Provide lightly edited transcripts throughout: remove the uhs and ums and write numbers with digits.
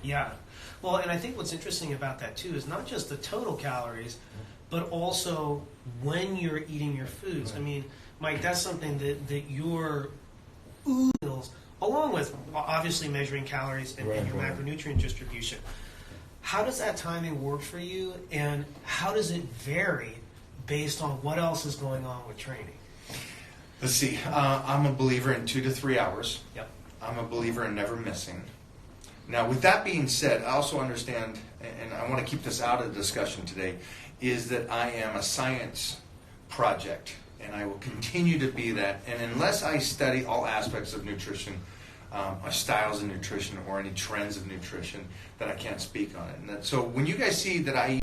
Yeah. Well, and I think what's interesting about that too is not just the total calories, but also when you're eating your foods. I mean, Mike, that's something that your meals, along with obviously measuring calories and your macronutrient distribution, how does that timing work for you, and how does it vary based on what else is going on with training? Let's see. I'm a believer in 2 to 3 hours. Yep. I'm a believer in never missing. Now, with that being said, I also understand, and I want to keep this out of the discussion today, is that I am a science project, and I will continue to be that. And unless I study all aspects of nutrition, styles of nutrition, or any trends of nutrition, that I can't speak on it. And so when you guys see that I,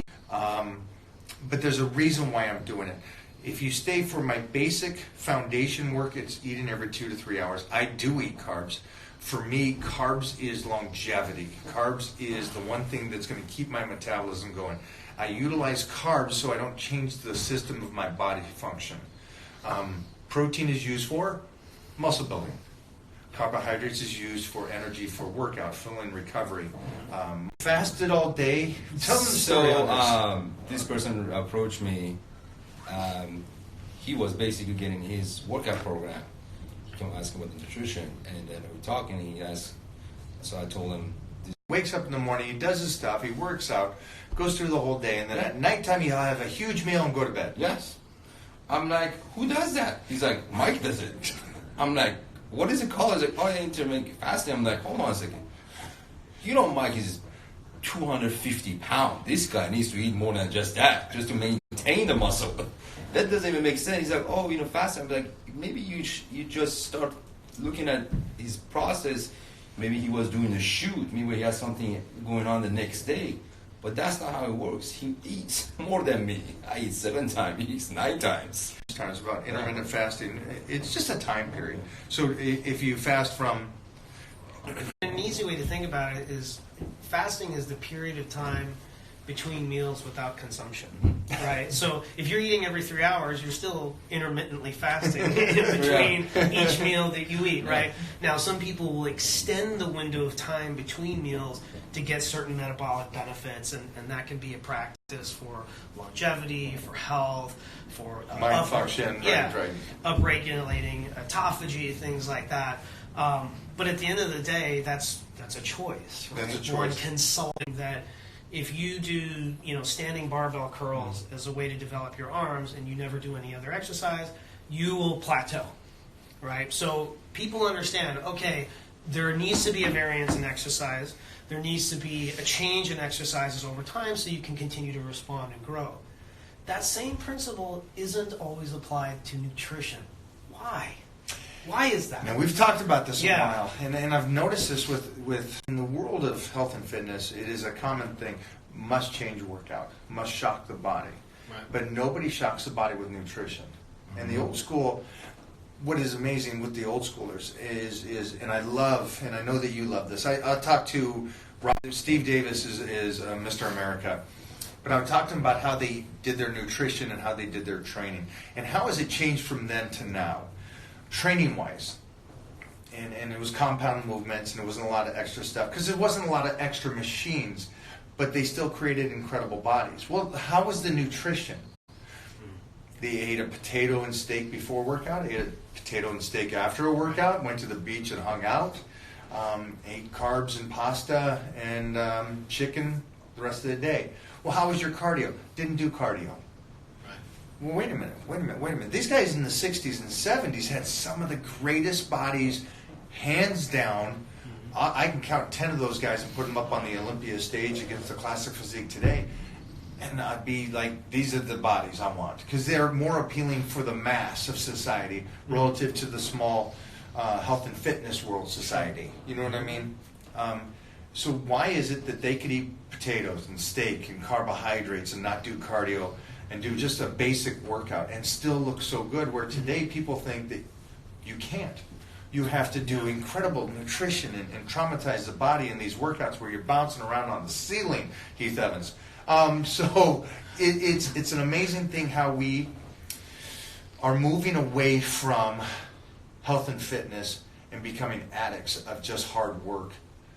but there's a reason why I'm doing it. If you stay for my basic foundation work, it's eating every 2 to 3 hours. I do eat carbs. For me, carbs is longevity. Carbs is the one thing that's going to keep my metabolism going. I utilize carbs so I don't change the system of my body function. Protein is used for muscle building. Carbohydrates is used for energy, for workout, fill-in recovery. Fasted all day. Tell them the story on this person approached me. He was basically getting his workout program. He came asking about the nutrition, and then we were talking, and he asked, so I told him. Wakes up in the morning, he does his stuff, he works out, goes through the whole day, and then at nighttime he'll have a huge meal and go to bed. Yes. I'm like, who does that? He's like, Mike does it. I'm like, what is it called? He's like, oh, intermittent fasting. I'm like, hold on a second. You know, Mike is 250 pounds. This guy needs to eat more than just that, just to maintain the muscle. That doesn't even make sense. He's like, oh, fasting. I'm like, maybe you just start looking at his process. Maybe he was doing a shoot. Maybe he has something going on the next day. But that's not how it works. He eats more than me. I eat 7 times. He eats 9 times. It's about intermittent fasting. It's just a time period. So if you fast from... An easy way to think about it is fasting is the period of time between meals without consumption, right? So if you're eating every 3 hours, you're still intermittently fasting in between each meal that you eat, right? Now, some people will extend the window of time between meals to get certain metabolic benefits, and that can be a practice for longevity, for health, for mind function, upregulating autophagy, things like that. But at the end of the day, that's a choice. Right? That's a choice. One consulting that if you do, standing barbell curls as a way to develop your arms, and you never do any other exercise, you will plateau, right? So people understand, okay, there needs to be a variance in exercise. There needs to be a change in exercises over time so you can continue to respond and grow. That same principle isn't always applied to nutrition. Why? Why is that? Now, we've talked about this a while, and I've noticed this with in the world of health and fitness, it is a common thing. Must change workout, must shock the body. Right. But nobody shocks the body with nutrition. And the old school, what is amazing with the old schoolers is and I love, and I know that you love this, I talked to Steve Davis is Mr. America. But I talked to him about how they did their nutrition and how they did their training. And how has it changed from then to now? Training-wise, and it was compound movements, and it wasn't a lot of extra stuff, because there wasn't a lot of extra machines, but they still created incredible bodies. Well, how was the nutrition? They ate a potato and steak before workout, ate a potato and steak after a workout, went to the beach and hung out, ate carbs and pasta and chicken the rest of the day. Well, how was your cardio? Didn't do cardio. Well, wait a minute. These guys in the 60s and 70s had some of the greatest bodies, hands down. I can count 10 of those guys and put them up on the Olympia stage against the classic physique today. And I'd be like, these are the bodies I want. Because they're more appealing for the mass of society relative to the small health and fitness world society. You know what I mean? So why is it that they could eat potatoes and steak and carbohydrates and not do cardio and do just a basic workout and still look so good, where today people think that you can't. You have to do incredible nutrition and traumatize the body in these workouts where you're bouncing around on the ceiling, Heath Evans. So it's an amazing thing how we are moving away from health and fitness and becoming addicts of just hard work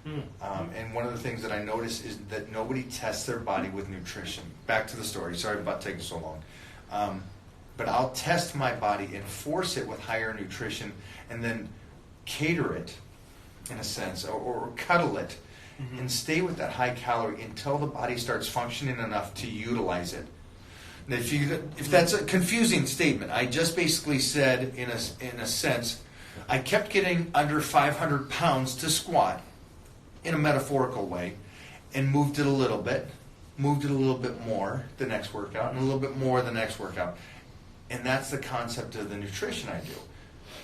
And one of the things that I notice is that nobody tests their body with nutrition. Back to the story. Sorry about taking so long. But I'll test my body and force it with higher nutrition and then cater it, in a sense, or cuddle it, and stay with that high calorie until the body starts functioning enough to utilize it. And if that's a confusing statement, I just basically said, in a sense, I kept getting under 500 pounds to squat in a metaphorical way, and moved it a little bit more the next workout, and a little bit more the next workout. And that's the concept of the nutrition I do.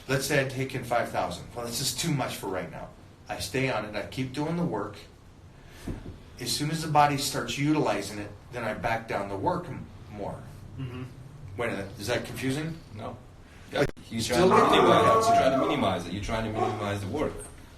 Let's say I take in 5,000. Well, this is too much for right now. I stay on it. I keep doing the work. As soon as the body starts utilizing it, then I back down the work more. Wait a minute. Is that confusing? No. Yeah. You're Still trying to getting minimize workouts. You're trying to minimize it. You're trying to minimize the work.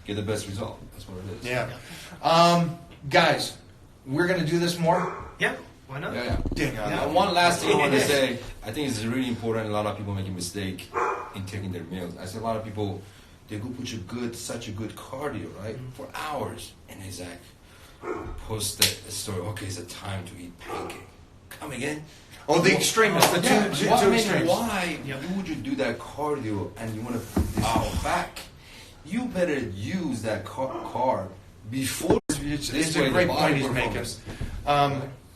Get the best result. That's what it is. Yeah. Guys, we're going to do this more. Yeah, why not? Yeah. Daniel, Yeah. And one last thing I want to say, I think it's really important. A lot of people make a mistake in taking their meals. I see a lot of people, they go put such a good cardio, right, for hours, and it's like, post the story, okay, it's a time to eat pancake. Come again? Oh, the extremists, the two extremes. Why would you do that cardio and you want to put this back? You better use that carb before. It's a great point he's making.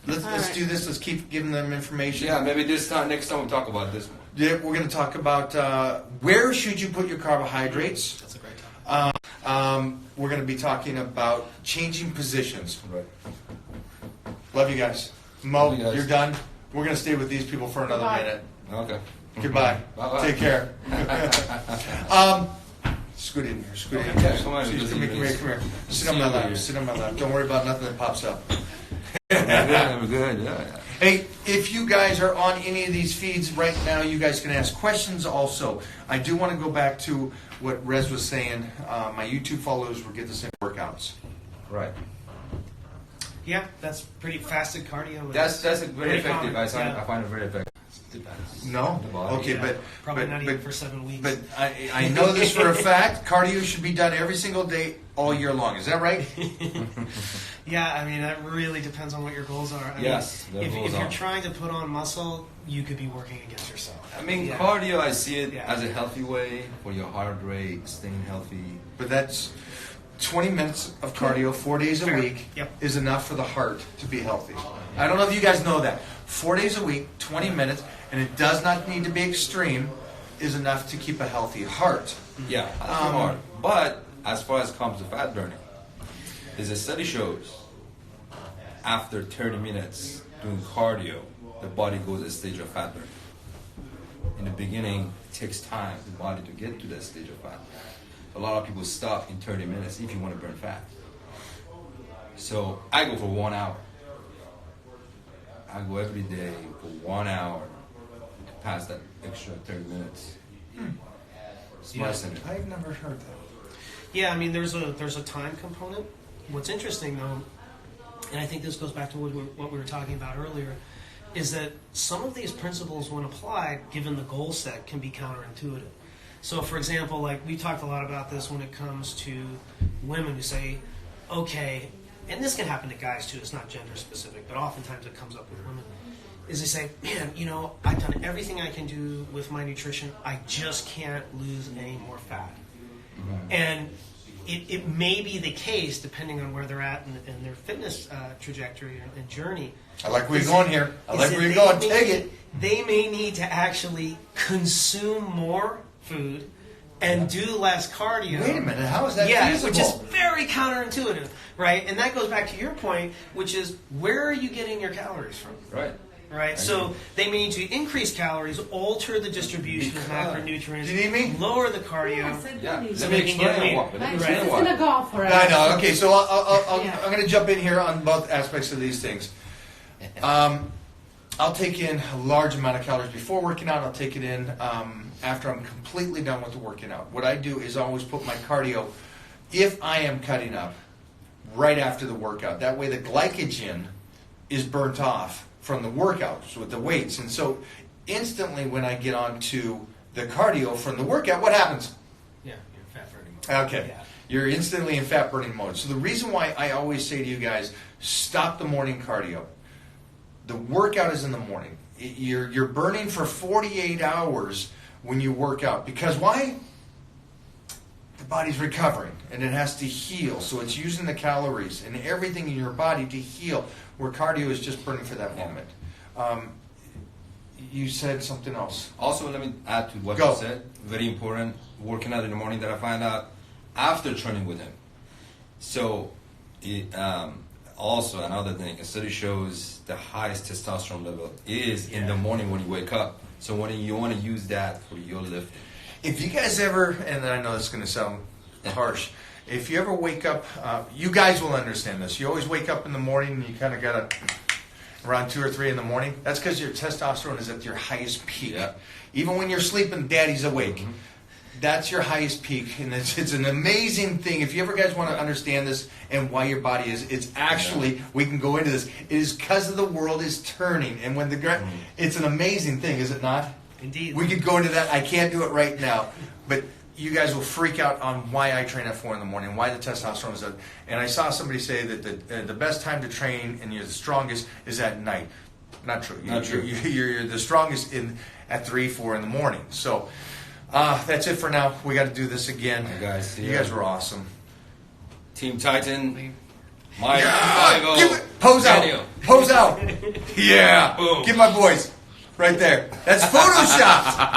Let's do this. Let's keep giving them information. Yeah, maybe next time we'll talk about this one. Yeah, we're going to talk about where should you put your carbohydrates. That's a great topic. We're going to be talking about changing positions. Right. Love you guys. Mo, Love you guys. you're done. We're going to stay with these people for another Bye. minute. Okay. Goodbye. Bye-bye. Take care. Scoot in here. Scoot in Okay, here. come on, Come just here. leave Come here. this. Come here. Sit See on my you lap. later. Sit on my lap. Don't worry about nothing that pops up. We're good. Yeah. Hey, if you guys are on any of these feeds right now, you guys can ask questions also. I do want to go back to what Rez was saying. My YouTube followers will get the same workouts. Right. Yeah, that's pretty fasted cardio. That's a very Pretty effective. common, I find it very effective. No? The body. Okay, Yeah, probably not even but for 7 weeks. but I know this for a fact. Cardio should be done every single day, all year long. Is that right? Yeah, I mean, that really depends on what your goals are. I Yes, mean, the if goals you're are. trying to put on muscle, you could be working against yourself. I mean, Yeah. cardio, I see it Yeah. as a healthy way for your heart rate, staying healthy. But that's 20 minutes of cardio 4 days a Fair. week Yep. is enough for the heart to be healthy. I don't know if you guys know that. 4 days a week, 20 minutes, and it does not need to be extreme, is enough to keep a healthy heart. Yeah, that's hard. But as far as comes to fat burning, there's a study shows after 30 minutes doing cardio, the body goes a stage of fat burning. In the beginning, it takes time for the body to get to that stage of fat. A lot of people stop in 30 minutes if you want to burn fat. So I go for 1 hour. I go every day for 1 hour to pass that extra 30 minutes. It's my Yeah. center. I've never heard that. Yeah, I mean, there's a time component. What's interesting, though, and I think this goes back to what we were talking about earlier, is that some of these principles, when applied, given the goal set, can be counterintuitive. So, for example, like we talked a lot about this when it comes to women who say, okay, and this can happen to guys too, it's not gender specific, but oftentimes it comes up with women, is they say, man, you know, I've done everything I can do with my nutrition, I just can't lose any more fat. And it may be the case, depending on where they're at in their fitness trajectory and journey. I like where Is you're going it- here. I is like it where you're they going. may- Take it. They may need to actually consume more food and do less cardio. Wait a minute. How is that Yeah, feasible? which is very counterintuitive, right? And that goes back to your point, which is where are you getting your calories from? Right. Right, so they may need to increase calories, alter the distribution of macronutrients, Do you need me? lower the cardio. Yeah, I said Yeah. please. Let they me can get explain lean. what. Let me Right, explain it's what. gonna go for us. I know. Okay, so Yeah. I'm going to jump in here on both aspects of these things. I'll take in a large amount of calories before working out. I'll take it in after I'm completely done with the working out. What I do is always put my cardio, if I am cutting up, right after the workout. That way the glycogen is burnt off from the workouts with the weights. And so instantly when I get on to the cardio from the workout, what happens? Yeah, you're fat burning. Okay. Yeah. You're instantly in fat burning mode. So the reason why I always say to you guys, stop the morning cardio. The workout is in the morning. You're burning for 48 hours when you work out. Because why? The body's recovering and it has to heal. So it's using the calories and everything in your body to heal, where cardio is just burning for that moment. You said something else. Also, let me add to what Go. you said. Very important. Working out in the morning that I find out after training with him. So, also another thing, a study shows the highest testosterone level is in the morning when you wake up. So when you want to use that for your lifting. If you guys ever, and I know it's going to sound harsh, if you ever wake up, you guys will understand this. You always wake up in the morning and you kind of got to, around 2 or 3 in the morning. That's because your testosterone is at your highest peak. Yeah. Even when you're sleeping, daddy's awake. Mm-hmm. That's your highest peak. And it's an amazing thing. If you ever guys want to understand this and why your body is, it's actually, we can go into this. It is because the world is turning. And when it's an amazing thing, is it not? Indeed. We could go into that. I can't do it right now, but you guys will freak out on why I train at 4 in the morning, why the testosterone is up. And I saw somebody say that the best time to train and you're the strongest is at night. Not true. Not true. You're the strongest at 3, 4 in the morning. So that's it for now. We got to do this again. Hey guys, You guys were awesome. Team Titan. Mike, Yeah! Ivo, Give it, pose Daniel. out. Pose out. Yeah. Boom. Give my boys right there. That's Photoshop.